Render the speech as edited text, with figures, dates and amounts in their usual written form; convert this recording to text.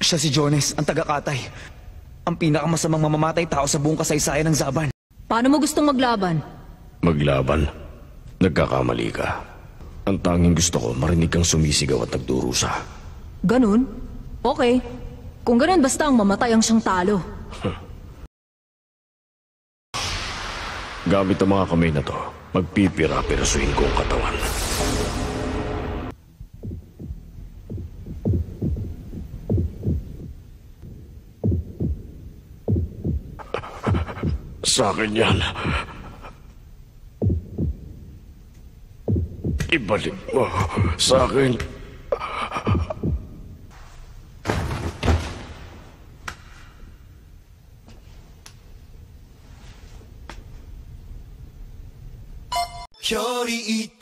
Siya si Jones, ang taga-Katay. Ang pinakamasamang mamamatay tao sa buong kasaysayan ng Zaban. Paano mo gustong maglaban? Maglaban? Nagkakamali ka. Ang tanging gusto ko, marinig kang sumisigaw at nagdurusa. Ganun? Okay. Kung ganun, basta ang mamatay ang siyang talo. Gamit ang mga kamay na to, magpipira-pirasuhin ko ang katawan. Sa akin yan. Ibalik mo sa akin. 별이 있다